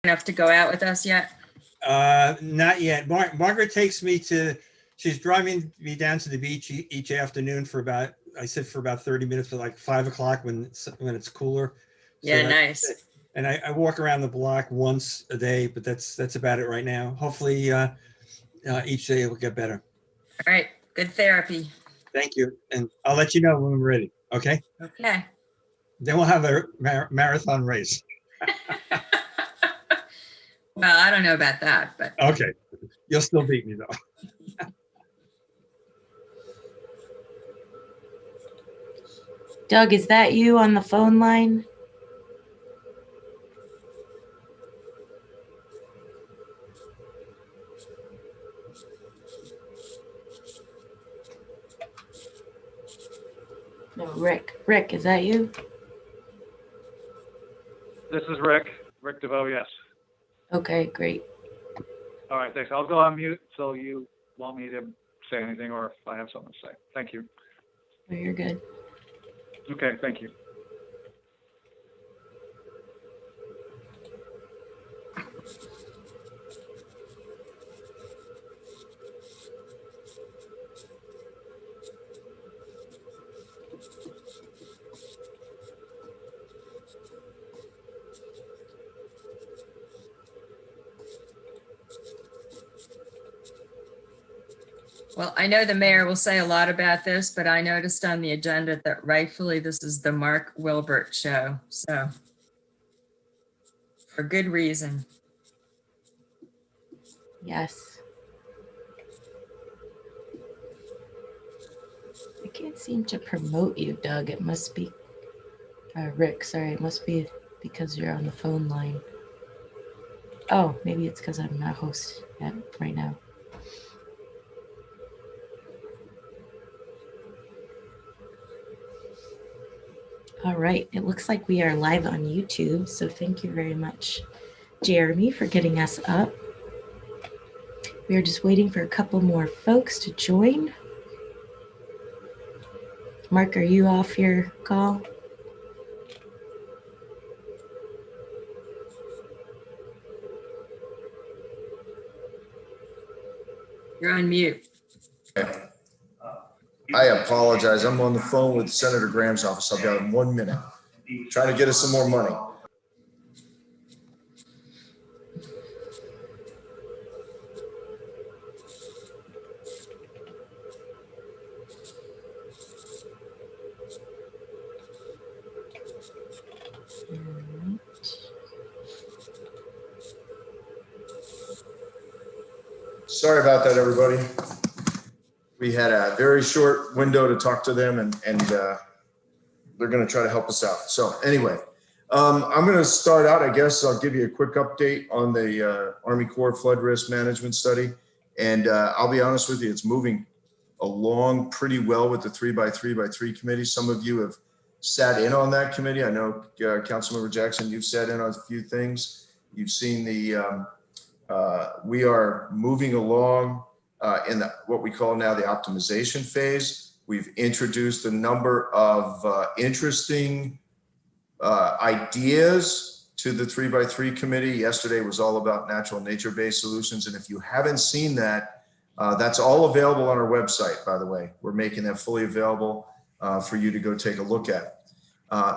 enough to go out with us yet? Not yet. Margaret takes me she's driving me down to the beach each afternoon for about 30 minutes, but like 5 o'clock when it's cooler. Yeah, so nice. And I walk around the block once a day, but that's about it right now. Hopefully each day it will get better. All right. Good therapy. Thank you. And I'll let you know when we're ready. Okay? Okay. Then we'll have a marathon race. Well, I don't know about that, but. Okay. You'll still beat me though. Doug, is that you on the phone line? No, Rick. Rick, is that you? This is Rick DeVoe, yes. Okay, great. All right, thanks. I'll go on mute so you want me to say anything or if I have something to say. Thank you. Oh, you're good. Okay, thank you. Well, I know the mayor will say a lot about this, but I noticed on the agenda that rightfully this is the Mark Wilbert show. So for good reason. Yes. I can't seem to promote you, Doug. It must be, Rick, sorry. It must be because you're on the phone line. Oh, maybe it's because I'm not host yet right now. All right, it looks like we are live on YouTube, so thank you very much, Jeremy, for getting us up. We are just waiting for a couple more folks to join. Mark, are you off your call? You're on mute. I apologize. I'm on the phone with Senator Graham's office. I've got 1 minute. Trying to get us some more money. Sorry about that, everybody. We had a very short window to talk to them and they're going to try to help us out. So anyway, I'm going to start out, I guess. I'll give you a quick update on the Army Corps Flood Risk Management Study. And I'll be honest with you, it's moving along pretty well with the 3x3x3 committee. Some of you have sat in on that committee. I know Councilmember Jackson, you've sat in on a few things. You've seen we are moving along in what we call now the optimization phase. We've introduced a number of interesting ideas to the 3x3 committee. Yesterday was all about natural nature-based solutions. And if you haven't seen that, that's all available on our website, by the way. We're making that fully available for you to go take a look at.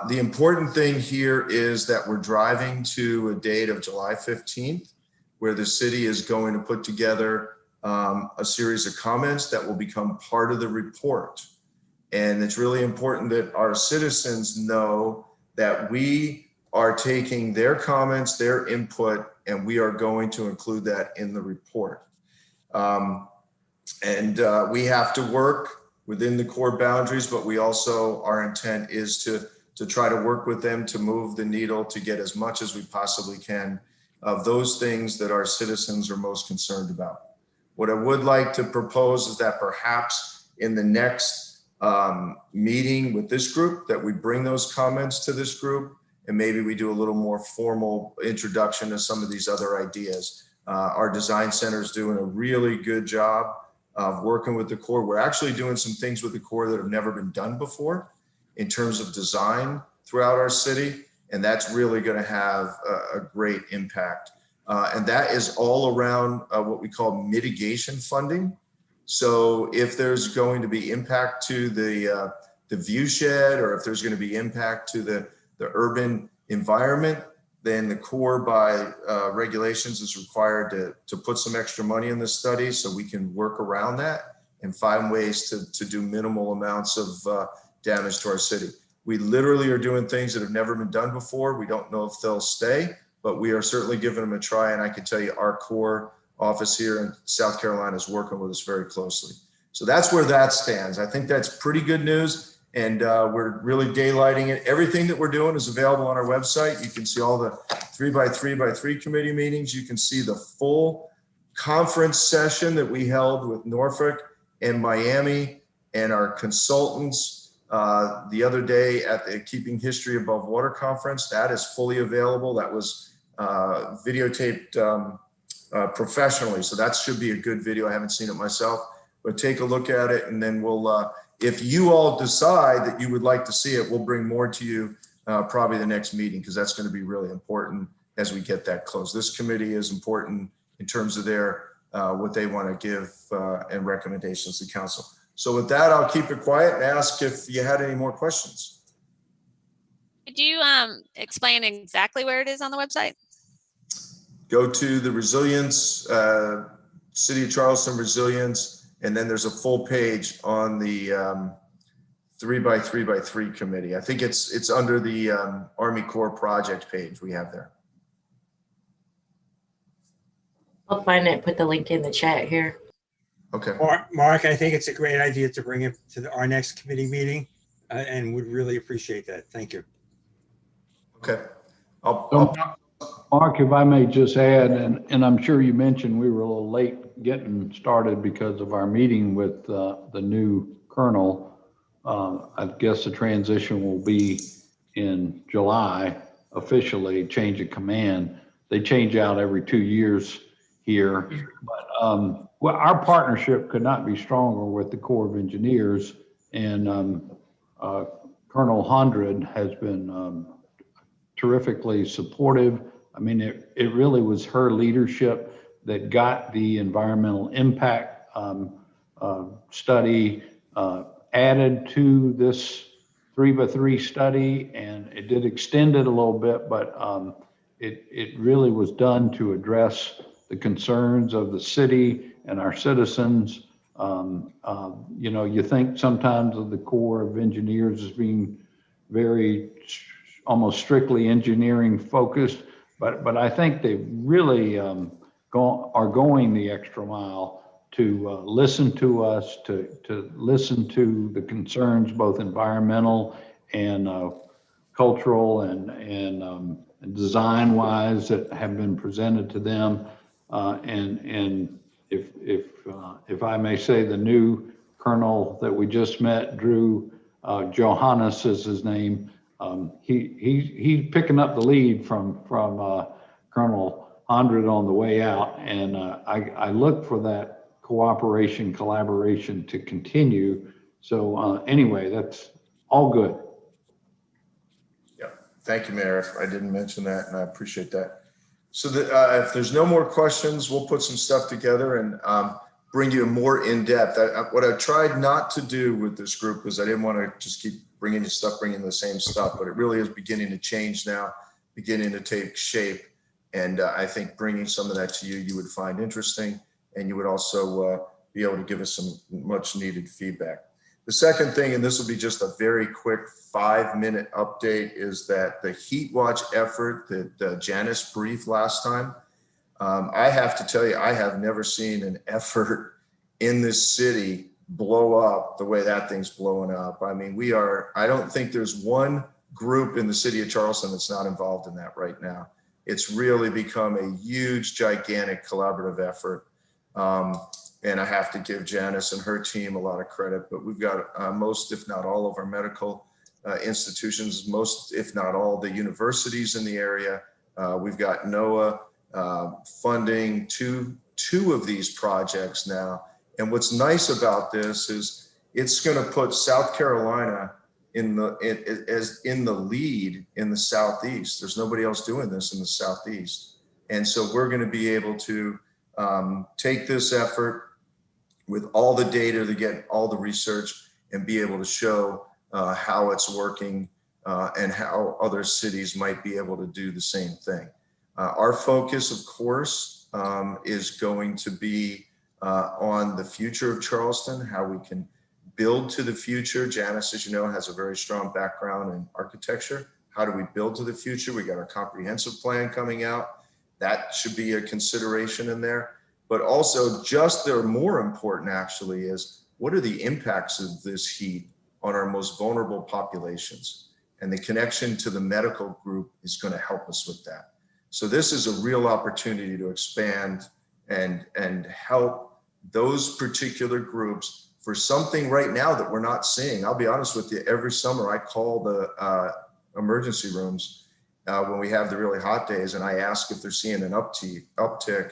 The important thing here is that we're driving to a date of July 15th, where the city is going to put together a series of comments that will become part of the report. And it's really important that our citizens know that we are taking their comments, their input, and we are going to include that in the report. We have to work within the core boundaries, but we also, our intent is to try to work with them to move the needle to get as much as we possibly can of those things that our citizens are most concerned about. What I would like to propose is that perhaps in the next meeting with this group, that we bring those comments to this group, and maybe we do a little more formal introduction to some of these other ideas. Our design center is doing a really good job of working with the Corps. We're actually doing some things with the Corps that have never been done before in terms of design throughout our city. And that's really going to have a great impact. And that is all around what we call mitigation funding. So if there's going to be impact to the view shed, or if there's going to be impact to the urban environment, then the Corps by regulations is required to put some extra money in this study so we can work around that and find ways to do minimal amounts of damage to our city. We literally are doing things that have never been done before. We don't know if they'll stay, but we are certainly giving them a try. And I can tell you our Corps office here in South Carolina is working with us very closely. So that's where that stands. I think that's pretty good news. And we're really daylighting it. Everything that we're doing is available on our website. You can see all the 3x3x3 committee meetings. You can see the full conference session that we held with Norfolk and Miami and our consultants the other day at the Keeping History Above Water conference. That is fully available. That was videotaped professionally. So that should be a good video. I haven't seen it myself, but take a look at it, and then we'll, if you all decide that you would like to see it, we'll bring more to you probably the next meeting, because that's going to be really important as we get that close. This committee is important in terms of their what they want to give and recommendations to council. So with that, I'll keep it quiet and ask if you had any more questions. Could you explain exactly where it is on the website? Go to the Resilience, City of Charleston Resilience, and then there's a full page on the 3x3x3 committee. I think it's under the Army Corps project page we have there. I'll find it, put the link in the chat here. Okay. Mark, I think it's a great idea to bring it to our next committee meeting, and would really appreciate that. Thank you. Okay. Mark, if I may just add, and I'm sure you mentioned we were a little late getting started because of our meeting with the new colonel. I guess the transition will be in July, officially change of command. They change out every 2 years here. But well, our partnership could not be stronger with the Corps of Engineers, and Colonel Hundred has been terrifically supportive. I mean, it really was her leadership that got the environmental impact study added to this 3x3 study, and it did extend it a little bit, but it really was done to address the concerns of the city and our citizens. You know, you think sometimes of the Corps of Engineers as being very almost strictly engineering focused, but I think they really are going the extra mile to listen to us, to listen to the concerns, both environmental and cultural and design wise, that have been presented to them. And if I may say, the new colonel that we just met, Drew Johannes is his name. He's picking up the lead from Colonel Hundred on the way out, and I look for that cooperation, collaboration to continue. So anyway, that's all good. Yeah, thank you, Mayor. I didn't mention that, and I appreciate that. So if there's no more questions, we'll put some stuff together and bring you more in depth. What I tried not to do with this group was I didn't want to just keep bringing you stuff, bringing the same stuff, but it really is beginning to change now, beginning to take shape. And I think bringing some of that to you, you would find interesting, and you would also be able to give us some much needed feedback. The second thing, and this will be just a very quick 5-minute update, is that the heat watch effort that Janice briefed last time, I have to tell you, I have never seen an effort in this city blow up the way that thing's blowing up. I mean, I don't think there's one group in the city of Charleston that's not involved in that right now. It's really become a huge, gigantic collaborative effort. And I have to give Janice and her team a lot of credit, but we've got most, if not all of our medical institutions, most, if not all the universities in the area. We've got NOAA funding two of these projects now. And what's nice about this is it's going to put South Carolina in the lead in the Southeast. There's nobody else doing this in the Southeast. And so we're going to be able to take this effort with all the data to get all the research and be able to show how it's working and how other cities might be able to do the same thing. Our focus, of course, is going to be on the future of Charleston, how we can build to the future. Janice, as you know, has a very strong background in architecture. How do we build to the future? We got our comprehensive plan coming out. That should be a consideration in there. But also just or more important actually is what are the impacts of this heat on our most vulnerable populations? And the connection to the medical group is going to help us with that. So this is a real opportunity to expand and help those particular groups for something right now that we're not seeing. I'll be honest with you, every summer I call the emergency rooms when we have the really hot days and I ask if they're seeing an uptick,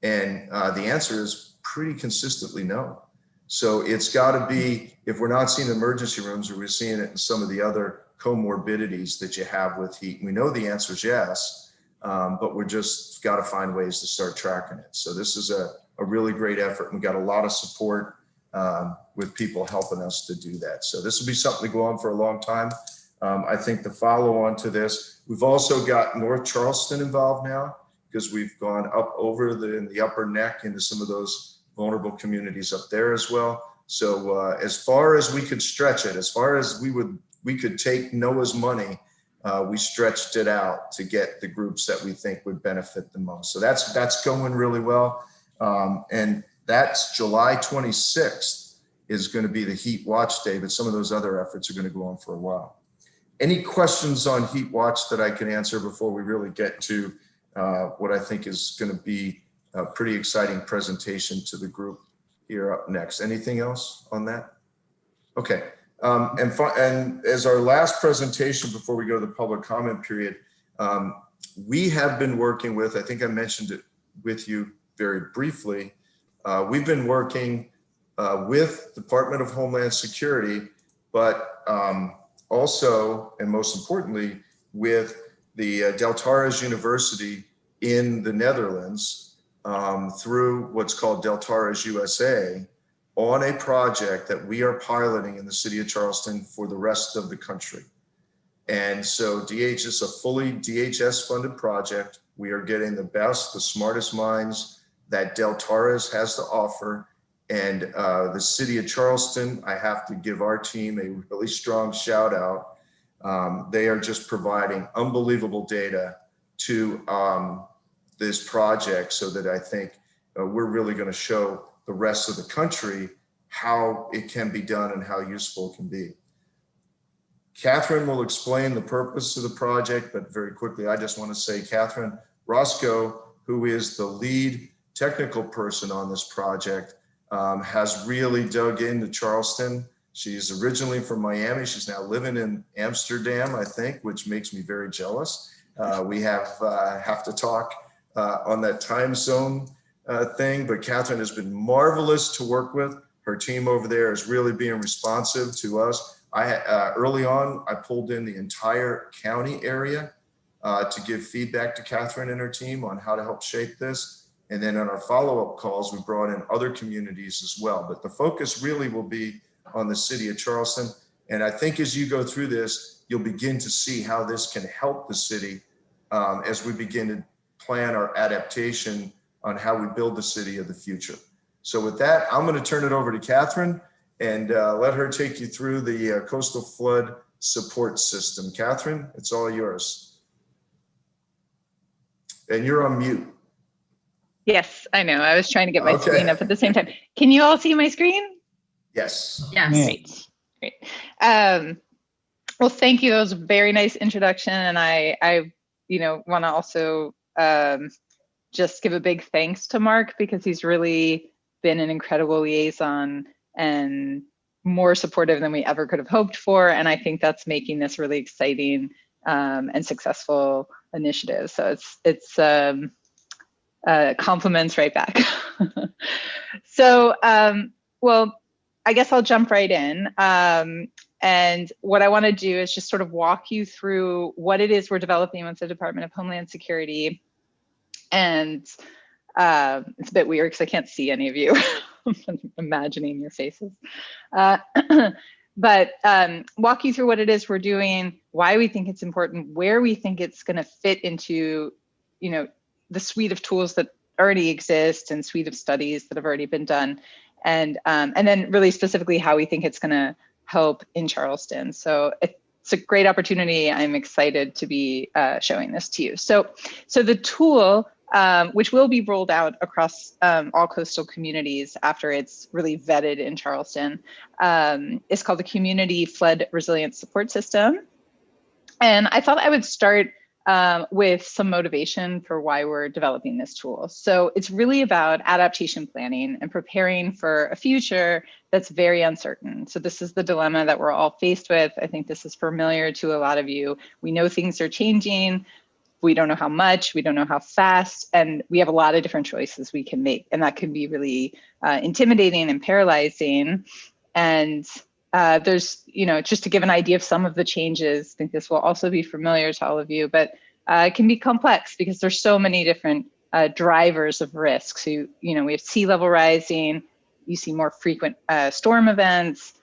and the answer is pretty consistently no. So it's got to be, if we're not seeing emergency rooms, or we're seeing it in some of the other comorbidities that you have with heat. We know the answer is yes, but we're just got to find ways to start tracking it. So this is a really great effort. We got a lot of support with people helping us to do that. So this will be something to go on for a long time. I think the follow on to this, we've also got North Charleston involved now, because we've gone up over in the upper neck into some of those vulnerable communities up there as well. So as far as we could stretch it, as far as we could take NOAA's money, we stretched it out to get the groups that we think would benefit the most. So that's going really well. And that's July 26th is going to be the Heat Watch Day, but some of those other efforts are going to go on for a while. Any questions on Heat Watch that I can answer before we really get to what I think is going to be a pretty exciting presentation to the group here up next? Anything else on that? Okay. And as our last presentation before we go to the public comment period, we have been working with, I think I mentioned it with you very briefly, we've been working with Department of Homeland Security, but also, and most importantly, with the Del Torres University in the Netherlands through what's called Del Torres USA on a project that we are piloting in the city of Charleston for the rest of the country. And so DH is a fully DHS funded project. We are getting the best, the smartest minds that Del Torres has to offer. And the city of Charleston, I have to give our team a really strong shout out. They are just providing unbelievable data to this project, so that I think we're really going to show the rest of the country how it can be done and how useful it can be. Catherine will explain the purpose of the project, but very quickly, I just want to say, Catherine Roscoe, who is the lead technical person on this project, has really dug into Charleston. She's originally from Miami. She's now living in Amsterdam, I think, which makes me very jealous. We have to talk on that time zone thing, but Catherine has been marvelous to work with. Her team over there is really being responsive to us. Early on, I pulled in the entire county area to give feedback to Catherine and her team on how to help shape this. And then on our follow-up calls, we brought in other communities as well. But the focus really will be on the city of Charleston. And I think as you go through this, you'll begin to see how this can help the city as we begin to plan our adaptation on how we build the city of the future. So with that, I'm going to turn it over to Catherine and let her take you through the coastal flood support system. Catherine, it's all yours. And you're on mute. Yes, I know. I was trying to get my screen up at the same time. Can you all see my screen? Yes. Yes. Great. Well, thank you. That was a very nice introduction. And I want to also just give a big thanks to Mark, because he's really been an incredible liaison and more supportive than we ever could have hoped for. And I think that's making this really exciting and successful initiative. So it's compliments right back. So, well, I guess I'll jump right in. And what I want to do is just sort of walk you through what it is we're developing with the Department of Homeland Security, And it's a bit weird because I can't see any of you. I'm imagining your faces. But walk you through what it is we're doing, why we think it's important, where we think it's going to fit into, the suite of tools that already exist and suite of studies that have already been done, and then really specifically how we think it's going to help in Charleston. So it's a great opportunity. I'm excited to be showing this to you. So the tool, which will be rolled out across all coastal communities after it's really vetted in Charleston, is called the Community Flood Resilience Support System. And I thought I would start with some motivation for why we're developing this tool. So it's really about adaptation planning and preparing for a future that's very uncertain. So this is the dilemma that we're all faced with. I think this is familiar to a lot of you. We know things are changing. We don't know how much, we don't know how fast, and we have a lot of different choices we can make. And that can be really intimidating and paralyzing. And there's, just to give an idea of some of the changes, I think this will also be familiar to all of you, but it can be complex because there's so many different drivers of risk. So, we have sea level rising, you see more frequent storm events,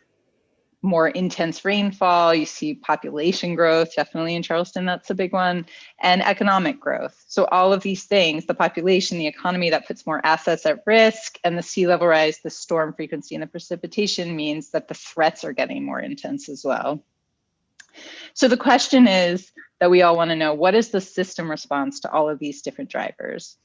more intense rainfall, you see population growth, definitely in Charleston, that's a big one, and economic growth. So all of these things, the population, the economy, that puts more assets at risk, and the sea level rise, the storm frequency, and the precipitation means that the threats are getting more intense as well. So the question is that we all want to know, what is the system response to all of these different drivers?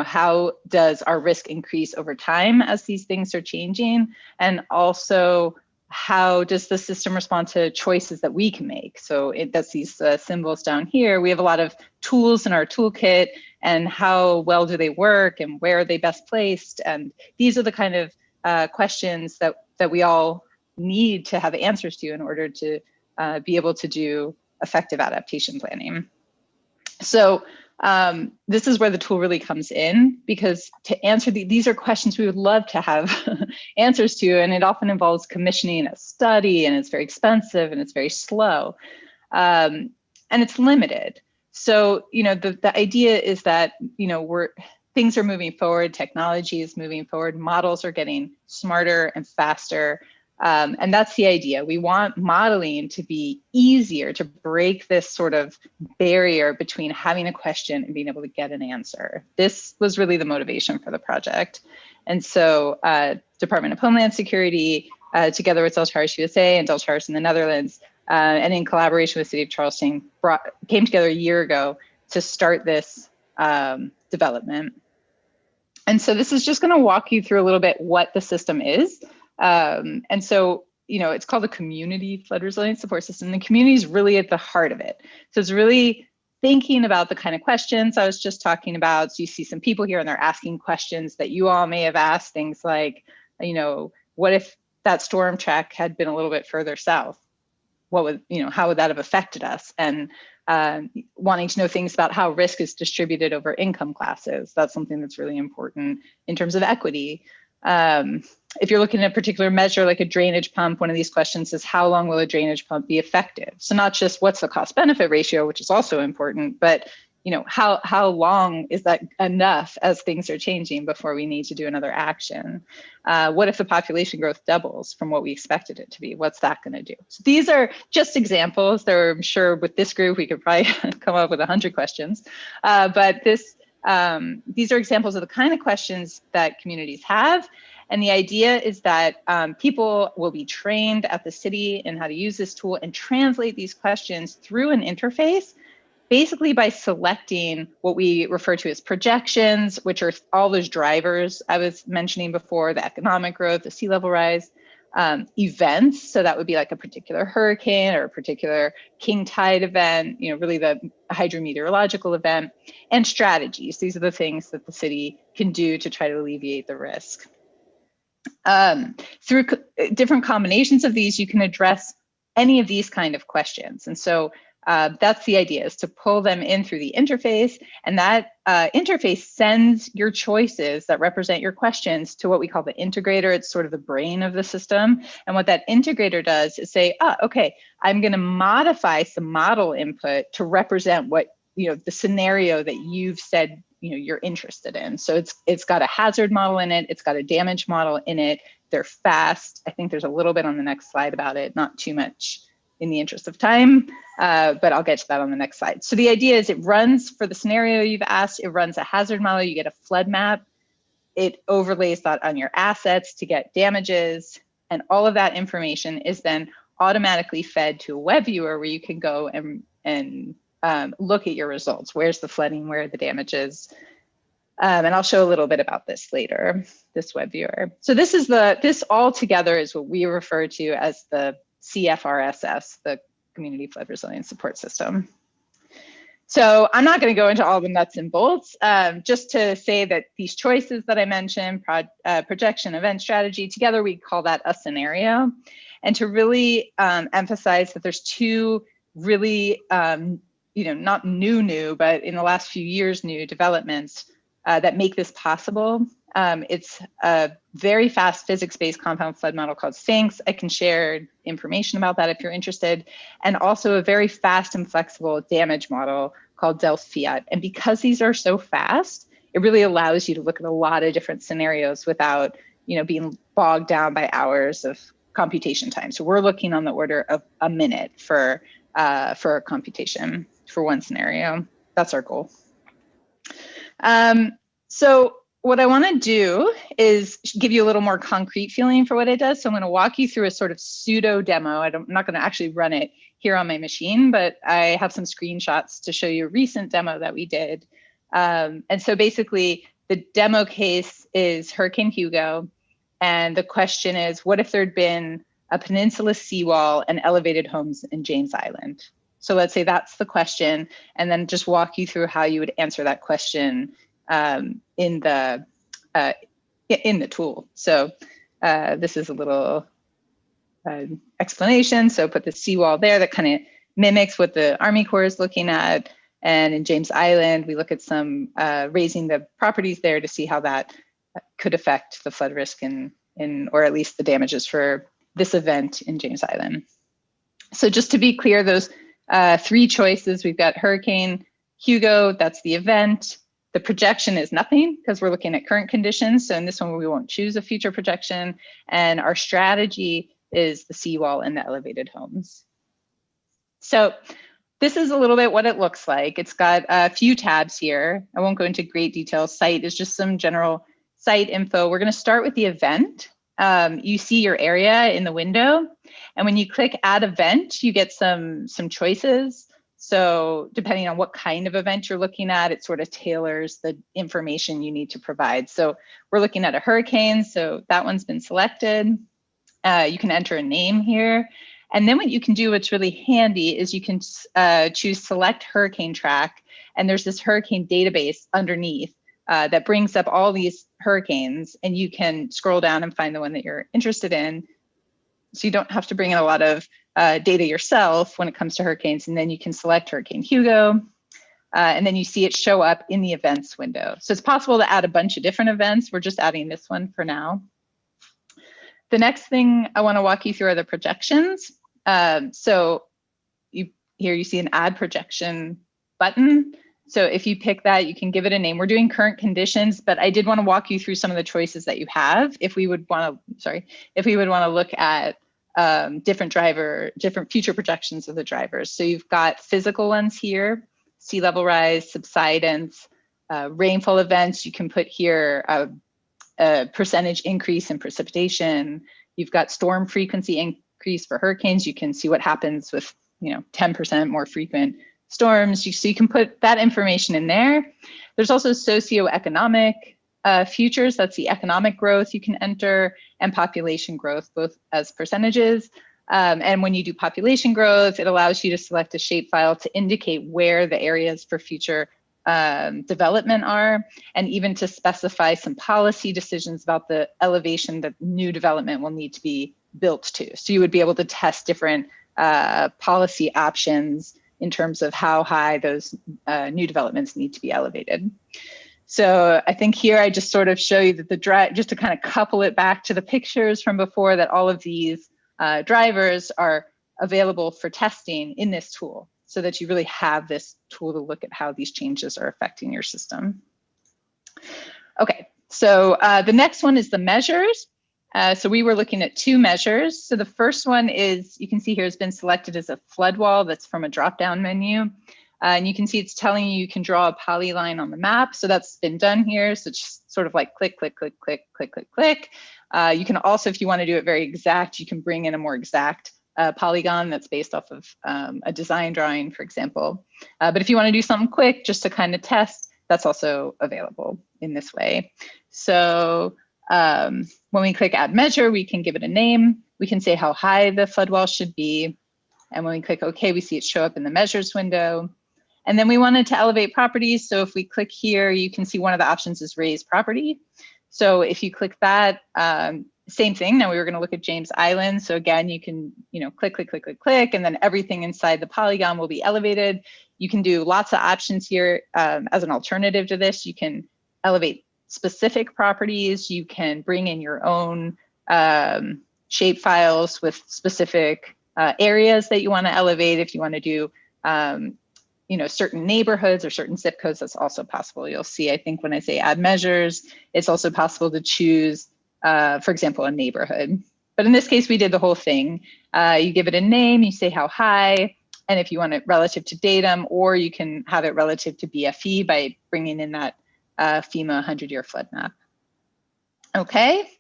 How does our risk increase over time as these things are changing? And also, how does the system respond to choices that we can make? So that's these symbols down here. We have a lot of tools in our toolkit, and how well do they work, and where are they best placed? And these are the kind of questions that we all need to have answers to in order to be able to do effective adaptation planning. So this is where the tool really comes in, because to answer these are questions we would love to have answers to, and it often involves commissioning a study, and it's very expensive, and it's very slow, and it's limited. So, the idea is that, things are moving forward, technology is moving forward, models are getting smarter and faster. And that's the idea. We want modeling to be easier, to break this sort of barrier between having a question and being able to get an answer. This was really the motivation for the project. And so Department of Homeland Security, together with Deltares USA and Deltares in the Netherlands, and in collaboration with the City of Charleston, came together a year ago to start this development. And so this is just going to walk you through a little bit what the system is. And so, it's called the Community Flood Resilience Support System. The community is really at the heart of it. So it's really thinking about the kind of questions I was just talking about. So you see some people here and they're asking questions that you all may have asked, things like, what if that storm track had been a little bit further south? What would, how would that have affected us? And wanting to know things about how risk is distributed over income classes. That's something that's really important in terms of equity. If you're looking at a particular measure like a drainage pump, one of these questions is, how long will a drainage pump be effective? So not just what's the cost benefit ratio, which is also important, but how long is that enough as things are changing before we need to do another action? What if the population growth doubles from what we expected it to be? What's that going to do? So these are just examples. I'm sure with this group, we could probably come up with 100 questions, but these are examples of the kind of questions that communities have. And the idea is that people will be trained at the city in how to use this tool and translate these questions through an interface, basically by selecting what we refer to as projections, which are all those drivers I was mentioning before, the economic growth, the sea level rise, events. So that would be like a particular hurricane or a particular king tide event, really the hydrometeorological event, and strategies. These are the things that the city can do to try to alleviate the risk. Through different combinations of these, you can address any of these kind of questions. And so that's the idea, is to pull them in through the interface, and that interface sends your choices that represent your questions to what we call the integrator. It's sort of the brain of the system. And what that integrator does is say, okay, I'm going to modify some model input to represent what, the scenario that you've said you're interested in. So it's got a hazard model in it. It's got a damage model in it. They're fast. I think there's a little bit on the next slide about it, not too much in the interest of time, but I'll get to that on the next slide. So the idea is it runs for the scenario you've asked, it runs a hazard model, you get a flood map, it overlays that on your assets to get damages, and all of that information is then automatically fed to a web viewer where you can go and look at your results. Where's the flooding, where are the damages? And I'll show a little bit about this later, this web viewer. So this all together is what we refer to as the CFRSS, the Community Flood Resilience Support System. So I'm not going to go into all the nuts and bolts, just to say that these choices that I mentioned, projection, event strategy, together we call that a scenario. And to really emphasize that there's two really, not new, but in the last few years, new developments that make this possible. It's a very fast physics-based compound flood model called SYNCS. I can share information about that if you're interested. And also a very fast and flexible damage model called DELFT-FIAT. And because these are so fast, it really allows you to look at a lot of different scenarios without being bogged down by hours of computation time. So we're looking on the order of a minute for a computation for one scenario. That's our goal. So what I want to do is give you a little more concrete feeling for what it does. So I'm going to walk you through a sort of pseudo demo. I'm not going to actually run it here on my machine, but I have some screenshots to show you a recent demo that we did. And so basically the demo case is Hurricane Hugo. And the question is, what if there'd been a peninsula seawall and elevated homes in James Island? So let's say that's the question, and then just walk you through how you would answer that question in the tool. So this is a little explanation. So put the seawall there that kind of mimics what the Army Corps is looking at. And in James Island, we look at some raising the properties there to see how that could affect the flood risk or at least the damages for this event in James Island. So just to be clear, those three choices, we've got Hurricane Hugo, that's the event. The projection is nothing because we're looking at current conditions. So in this one, we won't choose a future projection. And our strategy is the seawall and the elevated homes. So this is a little bit what it looks like. It's got a few tabs here. I won't go into great detail. Site is just some general site info. We're going to start with the event. You see your area in the window. And when you click add event, you get some choices. So depending on what kind of event you're looking at, it sort of tailors the information you need to provide. So we're looking at a hurricane. So that one's been selected. You can enter a name here. And then what you can do, what's really handy, is you can choose select hurricane track. And there's this hurricane database underneath that brings up all these hurricanes. And you can scroll down and find the one that you're interested in. So you don't have to bring in a lot of data yourself when it comes to hurricanes. And then you can select Hurricane Hugo. And then you see it show up in the events window. So it's possible to add a bunch of different events. We're just adding this one for now. The next thing I want to walk you through are the projections. So here you see an add projection button. So if you pick that, you can give it a name. We're doing current conditions, but I did want to walk you through some of the choices that you have if we would want to look at different future projections of the drivers. So you've got physical ones here, sea level rise, subsidence, rainfall events. You can put here a percentage increase in precipitation. You've got storm frequency increase for hurricanes. You can see what happens with 10% more frequent storms. So you can put that information in there. There's also socioeconomic futures. That's the economic growth you can enter, and population growth, both as percentages. And when you do population growth, it allows you to select a shapefile to indicate where the areas for future development are, and even to specify some policy decisions about the elevation that new development will need to be built to. So you would be able to test different policy options in terms of how high those new developments need to be elevated. So I think here I just sort of show you that just to kind of couple it back to the pictures from before, that all of these drivers are available for testing in this tool, so that you really have this tool to look at how these changes are affecting your system. Okay, so the next one is the measures. So we were looking at 2 measures. So the first one is, you can see here, has been selected as a flood wall. That's from a drop-down menu. And you can see it's telling you can draw a polyline on the map. So that's been done here. So it's sort of like click, click, click, click, click, click, click. You can also, if you want to do it very exact, you can bring in a more exact polygon that's based off of a design drawing, for example. But if you want to do something quick, just to kind of test, that's also available in this way. So when we click add measure, we can give it a name. We can say how high the flood wall should be. And when we click OK, we see it show up in the measures window. And then we wanted to elevate properties. So if we click here, you can see one of the options is raise property. So if you click that, same thing. Now we were going to look at James Island. So again, you can, click, click, click, click, click, and then everything inside the polygon will be elevated. You can do lots of options here as an alternative to this. You can elevate specific properties. You can bring in your own shape files with specific areas that you want to elevate. If you want to do certain neighborhoods or certain zip codes, that's also possible. You'll see, I think when I say add measures, it's also possible to choose, for example, a neighborhood. But in this case, we did the whole thing. You give it a name, you say how high, and if you want it relative to datum, or you can have it relative to BFE by bringing in that FEMA 100-year flood map. Okay.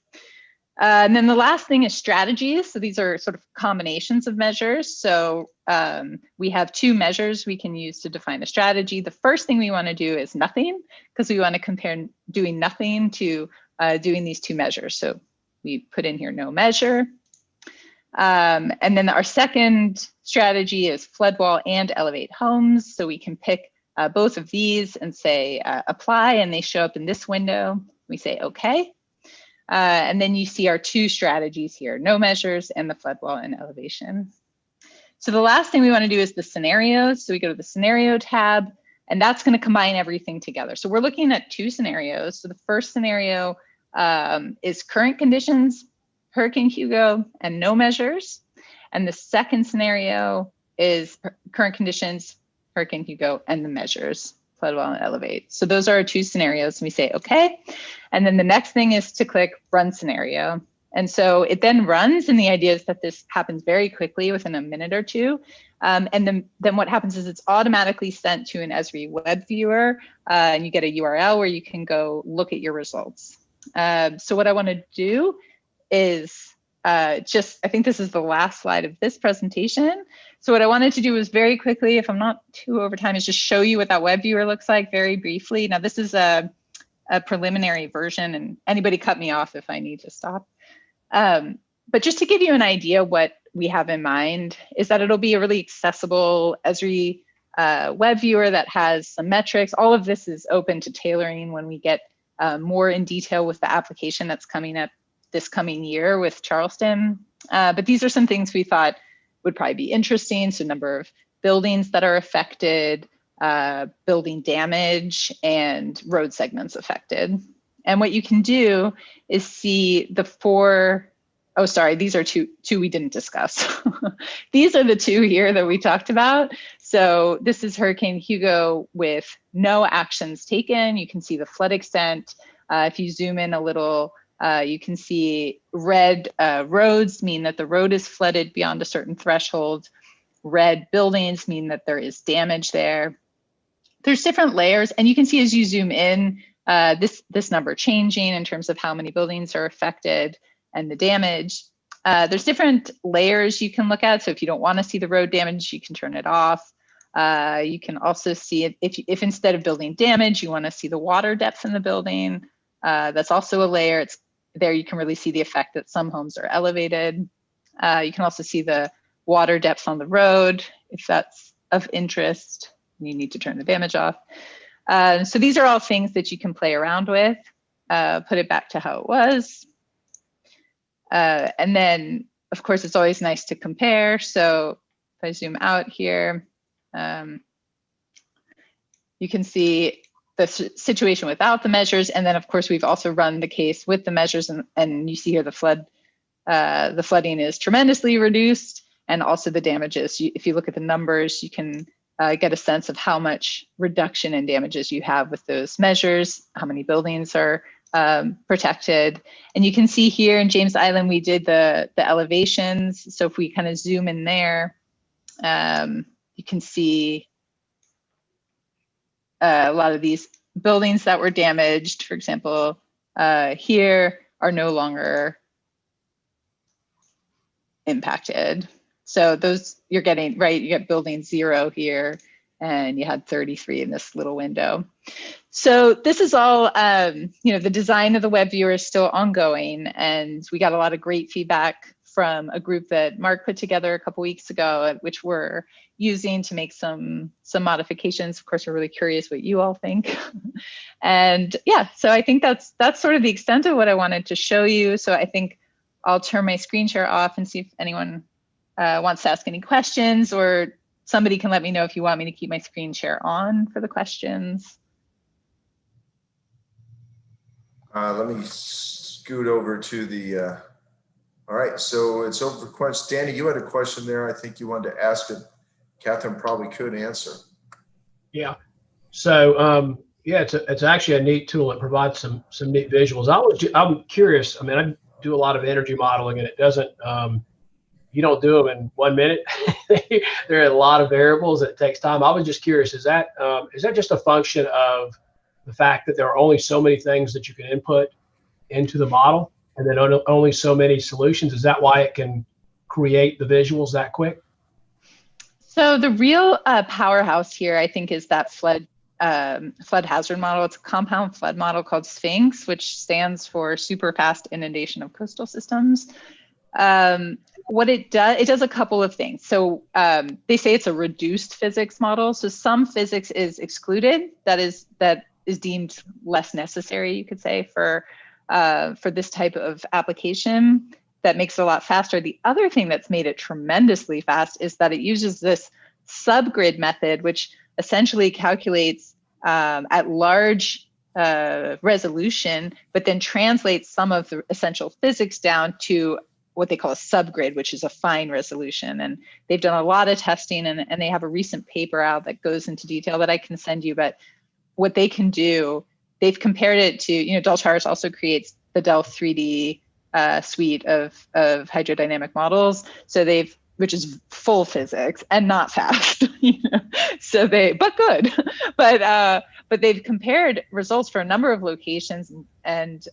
And then the last thing is strategies. So these are sort of combinations of measures. So we have 2 measures we can use to define a strategy. The first thing we want to do is nothing, because we want to compare doing nothing to doing these 2 measures. So we put in here no measure. And then our second strategy is flood wall and elevate homes. So we can pick both of these and say apply, and they show up in this window. We say okay. And then you see our 2 strategies here, no measures and the flood wall and elevation. So the last thing we want to do is the scenarios. So we go to the scenario tab, and that's going to combine everything together. So we're looking at 2 scenarios. So the first scenario is current conditions, Hurricane Hugo, and no measures. And the second scenario is current conditions, Hurricane Hugo, and the measures, flood wall and elevate. So those are our 2 scenarios. And we say, okay. And then the next thing is to click run scenario. And so it then runs, and the idea is that this happens very quickly within a minute or 2. And then what happens is it's automatically sent to an Esri web viewer, and you get a URL where you can go look at your results. So what I want to do is I think this is the last slide of this presentation. So what I wanted to do was very quickly, if I'm not too over time, is just show you what that web viewer looks like very briefly. Now this is a preliminary version, and anybody cut me off if I need to stop. But just to give you an idea what we have in mind is that it'll be a really accessible Esri web viewer that has some metrics. All of this is open to tailoring when we get more in detail with the application that's coming up this coming year with Charleston. But these are some things we thought would probably be interesting. So number of buildings that are affected, building damage, and road segments affected. And what you can do is see the 4, oh, sorry, these are two we didn't discuss. These are the 2 here that we talked about. So this is Hurricane Hugo with no actions taken. You can see the flood extent. If you zoom in a little, you can see red roads mean that the road is flooded beyond a certain threshold. Red buildings mean that there is damage there. There's different layers, and you can see as you zoom in, this number changing in terms of how many buildings are affected and the damage. There's different layers you can look at. So if you don't want to see the road damage, you can turn it off. You can also see if instead of building damage, you want to see the water depth in the building. That's also a layer. It's there you can really see the effect that some homes are elevated. You can also see the water depth on the road if that's of interest. You need to turn the damage off. So these are all things that you can play around with, put it back to how it was. And then, of course, it's always nice to compare. So if I zoom out here, you can see the situation without the measures. And then, of course, we've also run the case with the measures. And you see here the flooding is tremendously reduced, and also the damages. If you look at the numbers, you can get a sense of how much reduction in damages you have with those measures, how many buildings are protected. And you can see here in James Island, we did the elevations. So if we kind of zoom in there, you can see a lot of these buildings that were damaged, for example, here are no longer impacted. So those you're getting, right, you get building 0 here, and you had 33 in this little window. So this is all, the design of the web viewer is still ongoing, and we got a lot of great feedback from a group that Mark put together a couple weeks ago, which we're using to make some modifications. Of course, we're really curious what you all think. And yeah, so I think that's sort of the extent of what I wanted to show you. So I think I'll turn my screen share off and see if anyone wants to ask any questions, or somebody can let me know if you want me to keep my screen share on for the questions. Let me scoot over to the, all right, so it's over for questions. Danny, you had a question there. I think you wanted to ask it. Catherine probably could answer. Yeah. So yeah, it's actually a neat tool. It provides some neat visuals. I'm curious. I mean, I do a lot of energy modeling, and it doesn't. You don't do them in 1 minute. There are a lot of variables. It takes time. I was just curious. Is that just a function of the fact that there are only so many things that you can input into the model, and then only so many solutions? Is that why it can create the visuals that quick? So the real powerhouse here, I think, is that flood hazard model. It's a compound flood model called Sphinx, which stands for super fast inundation of coastal systems. What it does a couple of things. So they say it's a reduced physics model. So some physics is excluded that is deemed less necessary, you could say, for this type of application. That makes it a lot faster. The other thing that's made it tremendously fast is that it uses this subgrid method, which essentially calculates at large resolution, but then translates some of the essential physics down to what they call a subgrid, which is a fine resolution. And they've done a lot of testing, and they have a recent paper out that goes into detail that I can send you. But what they can do, they've compared it to, Del Tares also creates the Del 3D suite of hydrodynamic models. So which is full physics and not fast, So but good, but they've compared results for a number of locations, and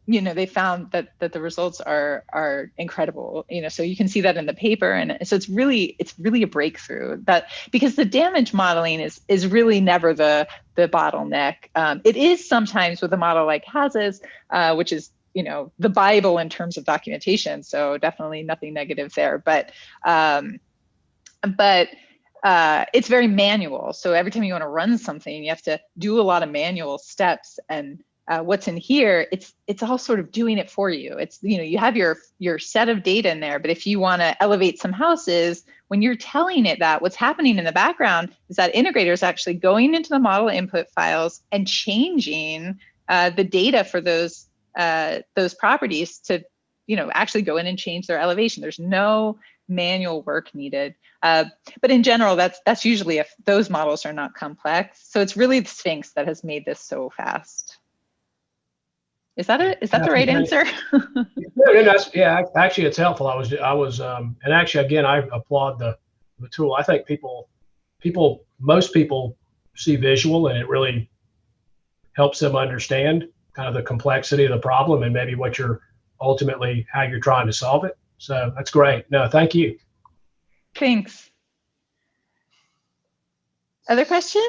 they found that the results are incredible. So you can see that in the paper, and so it's really a breakthrough, that because the damage modeling is really never the bottleneck. It is sometimes with a model like HAZAS, which is the Bible in terms of documentation. So definitely nothing negative there, but it's very manual. So every time you want to run something, you have to do a lot of manual steps. And what's in here, it's all sort of doing it for you. It's, you have your set of data in there, but if you want to elevate some houses, when you're telling it that, what's happening in the background is that integrator is actually going into the model input files and changing the data for those properties to, actually go in and change their elevation. There's no manual work needed. But in general, that's usually if those models are not complex. So it's really the Sphinx that has made this so fast. Is that the right answer? No, yeah, actually it's helpful. And actually, again, I applaud the tool. I think most people see visual, and it really helps them understand kind of the complexity of the problem and maybe how you're trying to solve it. So that's great. No, thank you. Thanks. Other questions?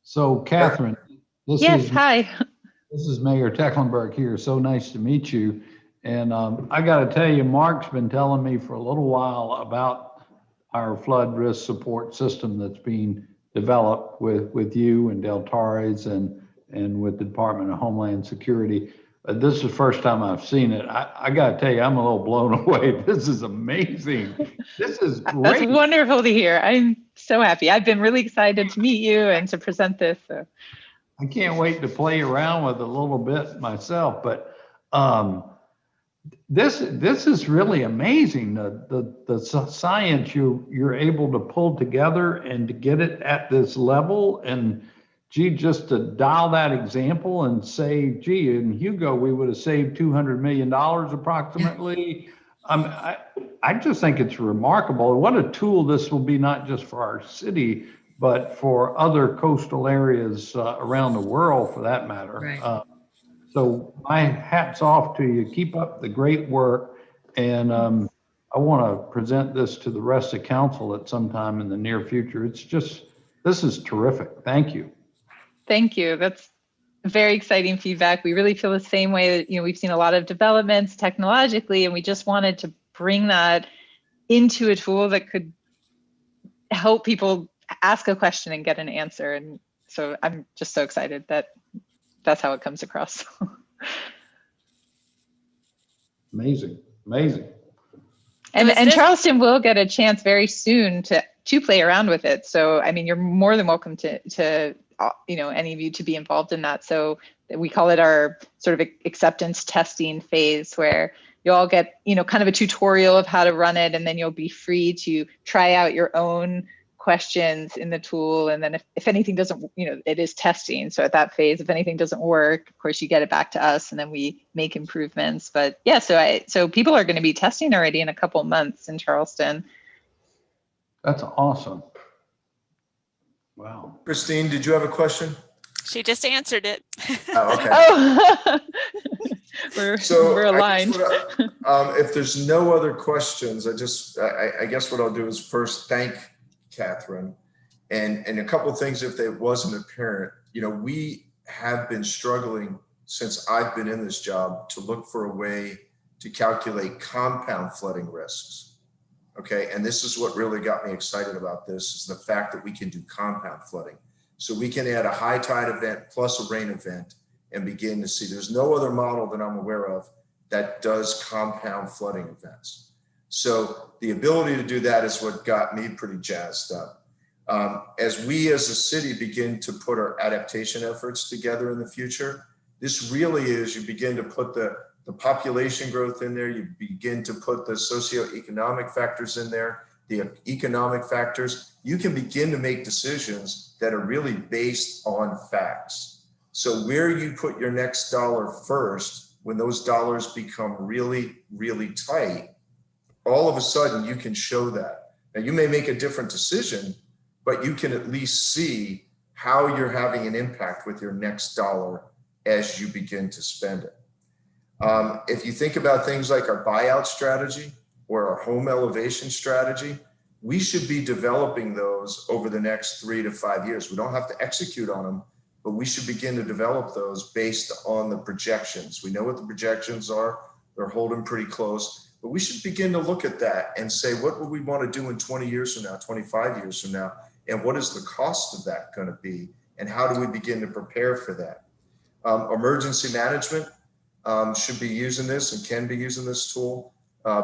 So Catherine, hi. This is Mayor Tecklenburg here. So nice to meet you. And I got to tell you, Mark's been telling me for a little while about our flood risk support system that's being developed with you and Del Tares and with the Department of Homeland Security. This is the first time I've seen it. I got to tell you, I'm a little blown away. This is amazing. This is great. That's wonderful to hear. I'm so happy. I've been really excited to meet you and to present this. So. I can't wait to play around with it a little bit myself. But this is really amazing. The science you're able to pull together and to get it at this level. And gee, just to dial that example and say, gee, in Hugo, we would have saved $200 million approximately. I just think it's remarkable. What a tool this will be, not just for our city, but for other coastal areas around the world, for that matter. Right. So my hat's off to you. Keep up the great work. And I want to present this to the rest of council at some time in the near future. This is terrific. Thank you. Thank you. That's very exciting feedback. We really feel the same way that, we've seen a lot of developments technologically, and we just wanted to bring that into a tool that could help people ask a question and get an answer. And so I'm just so excited that that's how it comes across. Amazing, amazing. And Charleston will get a chance very soon to play around with it. So, I mean, you're more than welcome to any of you to be involved in that. So we call it our sort of acceptance testing phase, where you all get, kind of a tutorial of how to run it, and then you'll be free to try out your own questions in the tool. And then if anything doesn't, it is testing. So at that phase, if anything doesn't work, of course, you get it back to us and then we make improvements. But yeah, so people are going to be testing already in a couple months in Charleston. That's awesome. Wow. Christine, did you have a question? She just answered it. Oh, okay. We're aligned. If there's no other questions, I guess what I'll do is first thank Catherine, and a couple of things if it wasn't apparent. We have been struggling since I've been in this job to look for a way to calculate compound flooding risks. Okay, and this is what really got me excited about this, is the fact that we can do compound flooding. So we can add a high tide event plus a rain event and begin to see. There's no other model that I'm aware of that does compound flooding events. So the ability to do that is what got me pretty jazzed up. As we as a city begin to put our adaptation efforts together in the future, this really is, you begin to put the population growth in there, you begin to put the socioeconomic factors in there, the economic factors, you can begin to make decisions that are really based on facts. So where you put your next dollar first, when those dollars become really, really tight, all of a sudden you can show that. Now you may make a different decision, but you can at least see how you're having an impact with your next dollar as you begin to spend it. If you think about things like our buyout strategy or our home elevation strategy, we should be developing those over the next 3 to 5 years. We don't have to execute on them, but we should begin to develop those based on the projections. We know what the projections are. They're holding pretty close, but we should begin to look at that and say, what would we want to do in 20 years from now, 25 years from now? And what is the cost of that going to be? And how do we begin to prepare for that? Emergency management should be using this and can be using this tool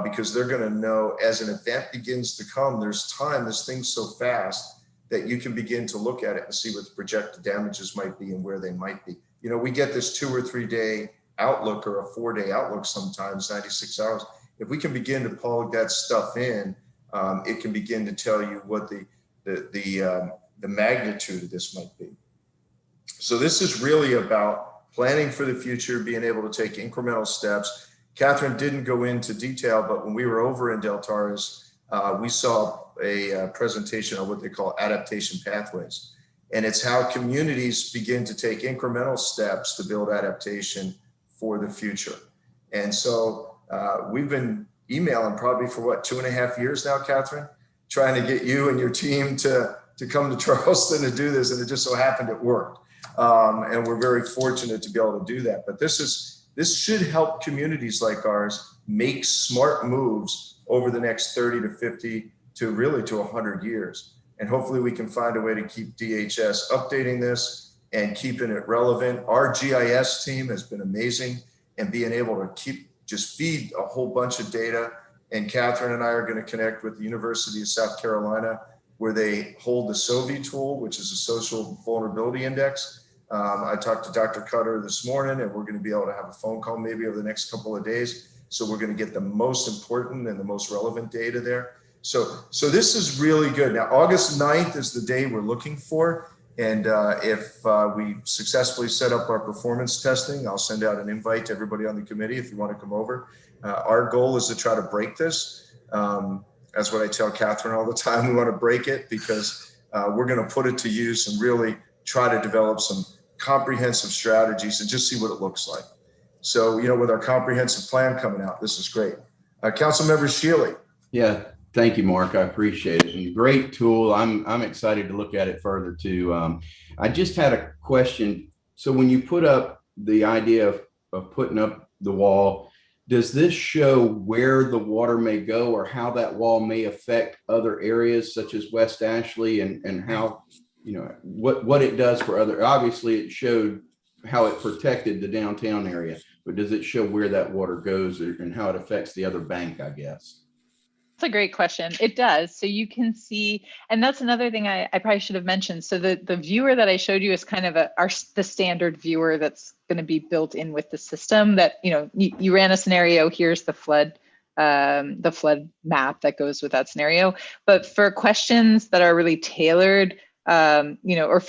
because they're going to know as an event begins to come, there's time, this thing's so fast that you can begin to look at it and see what the projected damages might be and where they might be. We get this 2 or 3 day outlook or a 4-day outlook sometimes, 96 hours. If we can begin to plug that stuff in, it can begin to tell you what the magnitude of this might be. So this is really about planning for the future, being able to take incremental steps. Catherine didn't go into detail, but when we were over in Del Torres, we saw a presentation on what they call adaptation pathways. And it's how communities begin to take incremental steps to build adaptation for the future. And so we've been emailing probably for 2.5 years now, Catherine, trying to get you and your team to come to Charleston to do this. And it just so happened it worked. And we're very fortunate to be able to do that. But this should help communities like ours make smart moves over the next 30 to 50 to really to 100 years. And hopefully we can find a way to keep DHS updating this and keeping it relevant. Our GIS team has been amazing and being able to just feed a whole bunch of data. And Catherine and I are going to connect with the University of South Carolina, where they hold the SOVI tool, which is a social vulnerability index. I talked to Dr. Cutter this morning, and we're going to be able to have a phone call maybe over the next couple of days So we're going to get the most important and the most relevant data there. So this is really good. Now, August 9th is the day we're looking for. And if we successfully set up our performance testing, I'll send out an invite to everybody on the committee if you want to come over. Our goal is to try to break this. That's what I tell Catherine all the time. We want to break it because we're going to put it to use and really try to develop some comprehensive strategies and just see what it looks like. So, you know, with our comprehensive plan coming out, this is great. Councilmember Shealy. Yeah, thank you, Mark. I appreciate it. And great tool. I'm excited to look at it further too. I just had a question. So when you put up the idea of putting up the wall, does this show where the water may go or how that wall may affect other areas such as West Ashley and how, you know, what it does for other, obviously it showed how it protected the downtown area, but does it show where that water goes and how it affects the other bank, I guess? That's a great question. It does. So you can see, and that's another thing I probably should have mentioned. So the viewer that I showed you is kind of the standard viewer that's going to be built in with the system that, you know, you ran a scenario, here's the flood map that goes with that scenario. But for questions that are really tailored, you know, or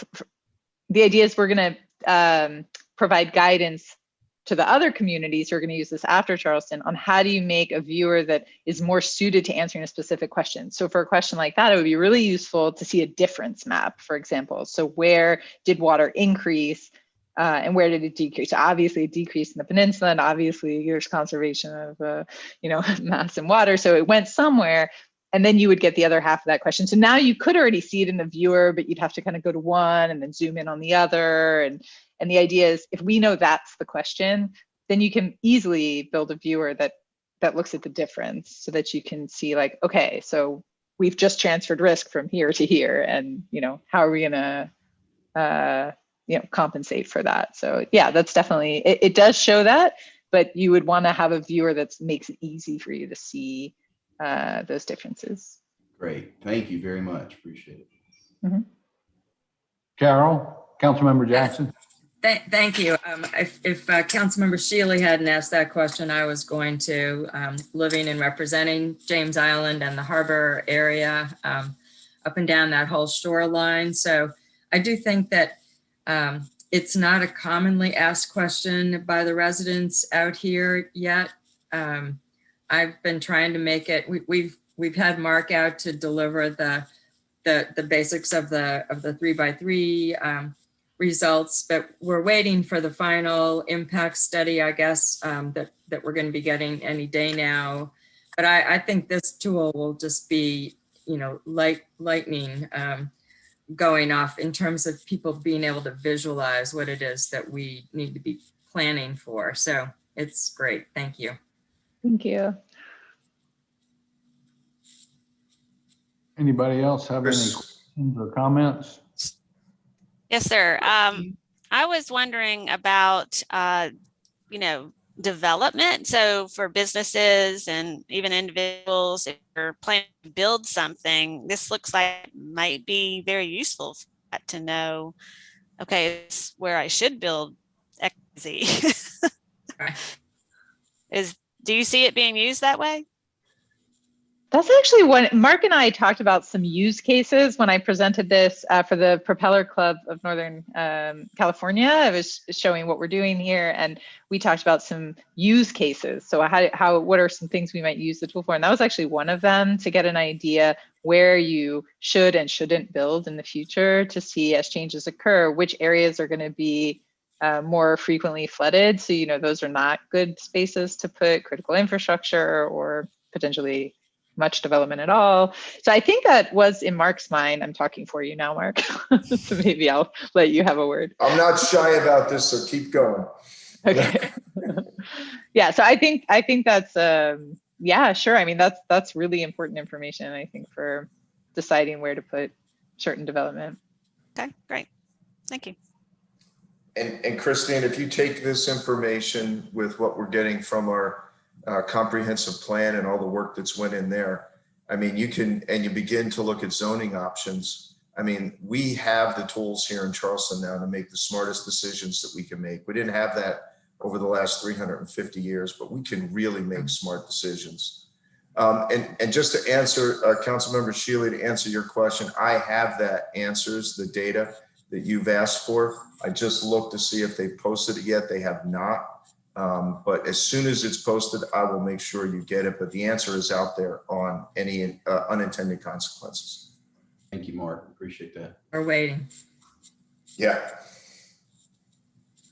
the idea is we're going to provide guidance to the other communities who are going to use this after Charleston on how do you make a viewer that is more suited to answering a specific question. So for a question like that, it would be really useful to see a difference map, for example. So where did water increase and where did it decrease? So obviously it decreased in the peninsula, and obviously there's conservation of, you know, mass and water. So it went somewhere. And then you would get the other half of that question. So now you could already see it in the viewer, but you'd have to kind of go to one and then zoom in on the other. And the idea is if we know that's the question, then you can easily build a viewer that looks at the difference so that you can see like, okay, so we've just transferred risk from here to here. And, you know, how are we going to, you know, compensate for that? So yeah, that's definitely, it does show that, but you would want to have a viewer that makes it easy for you to see those differences. Great. Thank you very much. Appreciate it. Mm-hmm. Carol, Councilmember Jackson. Thank you. If Councilmember Shealy hadn't asked that question, I was going to, living and representing James Island and the harbor area, up and down that whole shoreline. So I do think that it's not a commonly asked question by the residents out here yet. I've been trying to make it. We've had Mark out to deliver the basics of the 3x3 results, but we're waiting for the final impact study, I guess, that we're going to be getting any day now. But I think this tool will just be, you know, lightning going off in terms of people being able to visualize what it is that we need to be planning for. So it's great. Thank you. Thank you. Anybody else have any questions or comments? Yes, sir. I was wondering about, you know, development. So for businesses and even individuals, if you're planning to build something, this looks like it might be very useful for that to know, okay, it's where I should build XZ. Do you see it being used that way? That's actually what Mark and I talked about, some use cases when I presented this for the Propeller Club of Northern California. I was showing what we're doing here, and we talked about some use cases. So what are some things we might use the tool for? And that was actually one of them, to get an idea where you should and shouldn't build in the future, to see as changes occur, which areas are going to be more frequently flooded. So, you know, those are not good spaces to put critical infrastructure or potentially much development at all. So I think that was in Mark's mind. I'm talking for you now, Mark. So maybe I'll let you have a word. I'm not shy about this, so keep going. Okay. Yeah. So I think that's yeah, sure. I mean, that's really important information, I think, for deciding where to put certain development. Okay, great. Thank you. And Christine, if you take this information with what we're getting from our comprehensive plan and all the work that's went in there, I mean, you begin to look at zoning options. I mean, we have the tools here in Charleston now to make the smartest decisions that we can make. We didn't have that over the last 350 years, but we can really make smart decisions. And just to answer Councilmember Shealy, to answer your question, I have that answers, the data that you've asked for. I just looked to see if they posted it yet. They have not. But as soon as it's posted, I will make sure you get it. But the answer is out there on any unintended consequences. Thank you, Mark. Appreciate that. We're waiting. Yeah.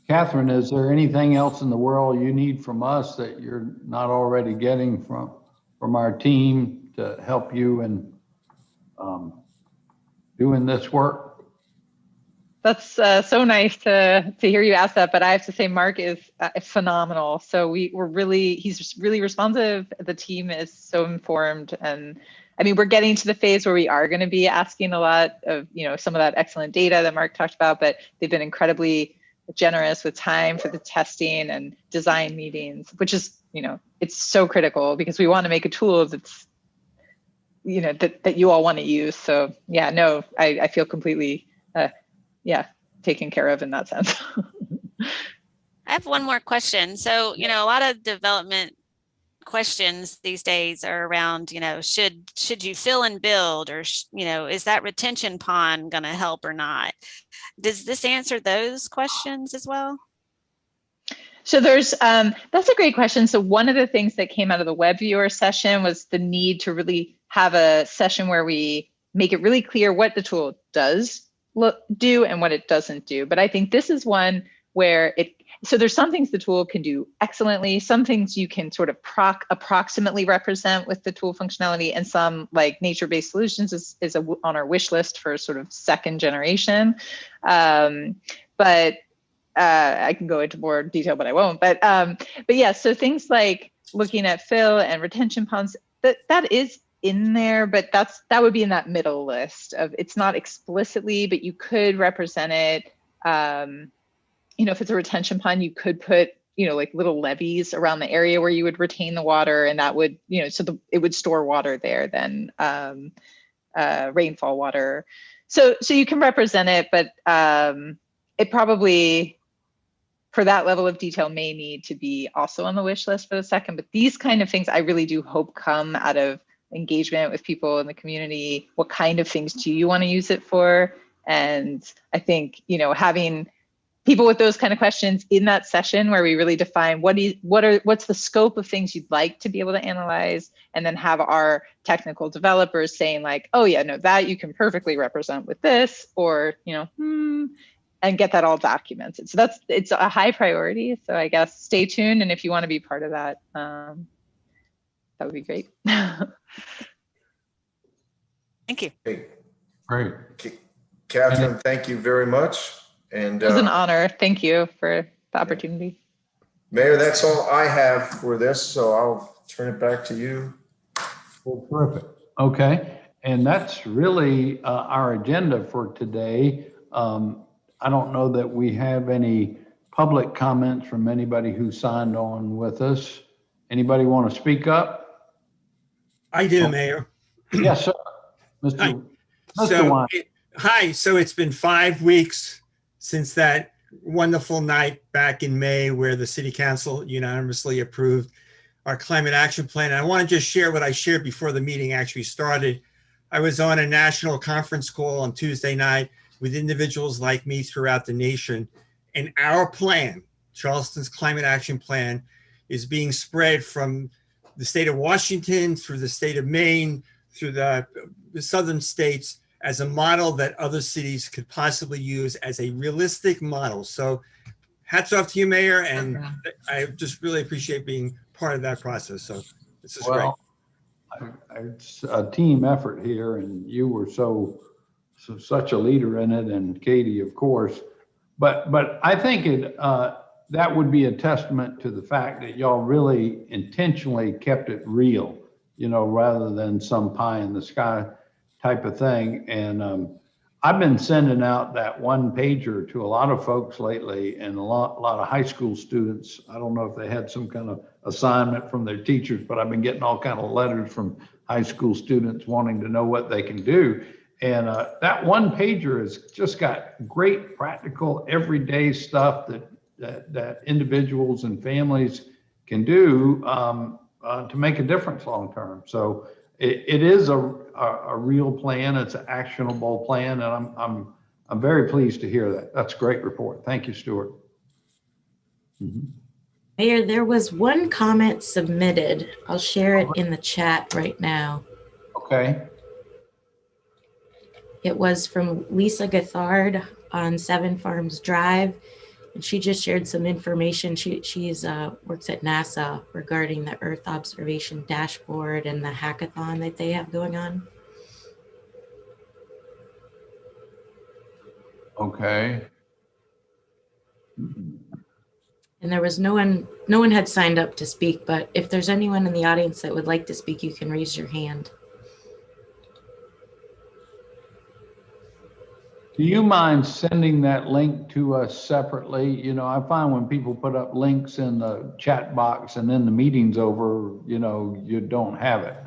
Catherine, is there anything else in the world you need from us that you're not already getting from our team to help you in doing this work? That's so nice to hear you ask that, but I have to say Mark is phenomenal. So he's really responsive. The team is so informed, and I mean, we're getting to the phase where we are going to be asking a lot of, some of that excellent data that Mark talked about, but they've been incredibly generous with time for the testing and design meetings, which is, it's so critical because we want to make a tool that's, that you all want to use. So yeah, no, I feel completely, taken care of in that sense. I have one more question. So, a lot of development questions these days are around, should you fill and build, or, is that retention pond going to help or not? Does this answer those questions as well? So that's a great question. So one of the things that came out of the web viewer session was the need to really have a session where we make it really clear what the tool does do and what it doesn't do. But I think this is one where so there's some things the tool can do excellently, some things you can sort of approximately represent with the tool functionality, and some, like nature-based solutions, is on our wish list for sort of second generation. But I can go into more detail, but I won't. But yeah, so things like looking at fill and retention ponds, that is in there, but that would be in that middle list of, it's not explicitly, but you could represent it. If it's a retention pond, you could put, like little levees around the area where you would retain the water, and that would, it would store water there than rainfall water. So you can represent it, but it probably, for that level of detail, may need to be also on the wish list for the second. But these kind of things, I really do hope come out of engagement with people in the community. What kind of things do you want to use it for? And I think, having people with those kind of questions in that session where we really define what's the scope of things you'd like to be able to analyze, and then have our technical developers saying like, oh yeah, no, that you can perfectly represent with this, or, and get that all documented. So it's a high priority. So I guess stay tuned. And if you want to be part of that, that would be great. Thank you. Hey, Great. Catherine, thank you very much. And it was an honor. Thank you for the opportunity. Mayor, that's all I have for this. So I'll turn it back to you. Well, perfect. Okay. And that's really our agenda for today. I don't know that we have any public comments from anybody who signed on with us. Anybody want to speak up? I do, Mayor. Yes, sir. Mr. Wine. Hi. So it's been 5 weeks since that wonderful night back in May where the City Council unanimously approved our climate action plan. And I want to just share what I shared before the meeting actually started. I was on a national conference call on Tuesday night with individuals like me throughout the nation. And our plan, Charleston's climate action plan, is being spread from the state of Washington through the state of Maine, through the southern states, as a model that other cities could possibly use as a realistic model. So hats off to you, Mayor. And I just really appreciate being part of that process. So this is great. It's a team effort here, and you were such a leader in it, and Katie, of course. But I think that would be a testament to the fact that y'all really intentionally kept it real, rather than some pie in the sky type of thing. And I've been sending out that one pager to a lot of folks lately, and a lot of high school students. I don't know if they had some kind of assignment from their teachers, but I've been getting all kind of letters from high school students wanting to know what they can do. And that one pager has just got great practical everyday stuff that that individuals and families can do to make a difference long term. So it is a real plan. It's an actionable plan, and I'm very pleased to hear that. That's a great report. Thank you, Stuart. Mayor, there was one comment submitted. I'll share it in the chat right now. Okay. It was from Lisa Gathard on 7 Farms Drive, and she just shared some information. She's works at NASA regarding the Earth observation dashboard and the hackathon that they have going on. Okay. And there was no one had signed up to speak, but if there's anyone in the audience that would like to speak, you can raise your hand. Do you mind sending that link to us separately? You know, I find when people put up links in the chat box and then the meeting's over, you know, you don't have it.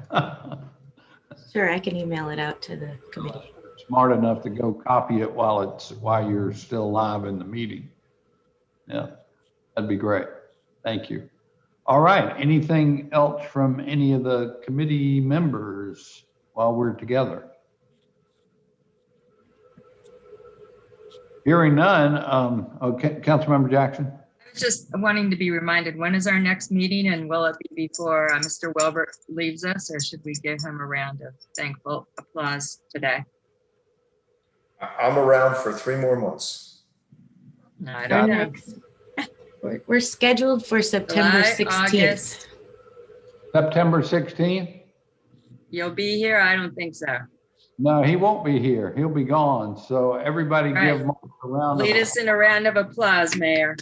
Sure, I can email it out to the committee. Smart enough to go copy it while you're still live in the meeting. Yeah, that'd be great. Thank you. All right, anything else from any of the committee members while we're together? Hearing none, okay, Councilmember Jackson. I was just wanting to be reminded, when is our next meeting, and will it be before Mr. Wilbert leaves us, or should we give him a round of thankful applause today? I'm around for 3 more months. No, I don't know. We're scheduled for September July, 16th. August. September 16th? You'll be here? I don't think so. No, he won't be here. He'll be gone. So everybody Right. give Mark a round of Lead us in a round of applause, Mayor.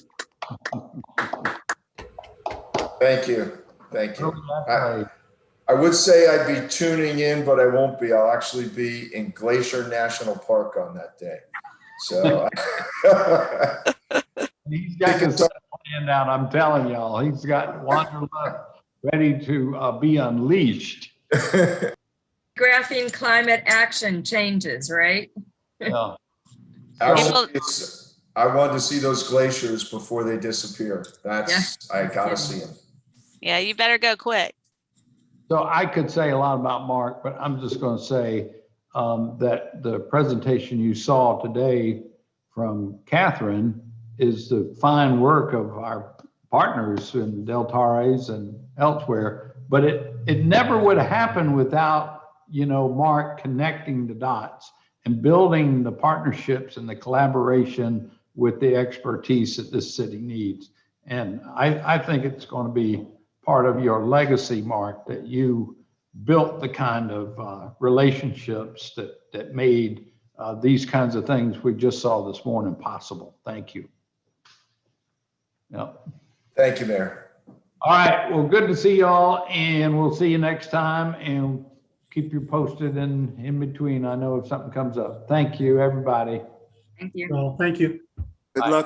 Thank you. Thank you. applause. I would say I'd be tuning in, but I won't be. I'll actually be in Glacier National Park on that day. So He's got his planned out. I'm telling y'all, he's got Wanderlust ready to be unleashed. Graphing climate action changes, right? Yeah. Actually, I wanted to see those glaciers before they disappear. I gotta see them. Yeah, you better go quick. So I could say a lot about Mark, but I'm just going to say that the presentation you saw today from Catherine is the fine work of our partners in Del Tares and elsewhere, but it never would have happened without, you know, Mark connecting the dots and building the partnerships and the collaboration with the expertise that this city needs. And I think it's going to be part of your legacy, Mark, that you built the kind of relationships that made these kinds of things we just saw this morning possible. Thank you. Yep. Thank you, Mayor. All right. Well, good to see y'all, and we'll see you next time, and keep you posted in between. I know if something comes up. Thank you, everybody. Thank you. Well, thank you. Good luck.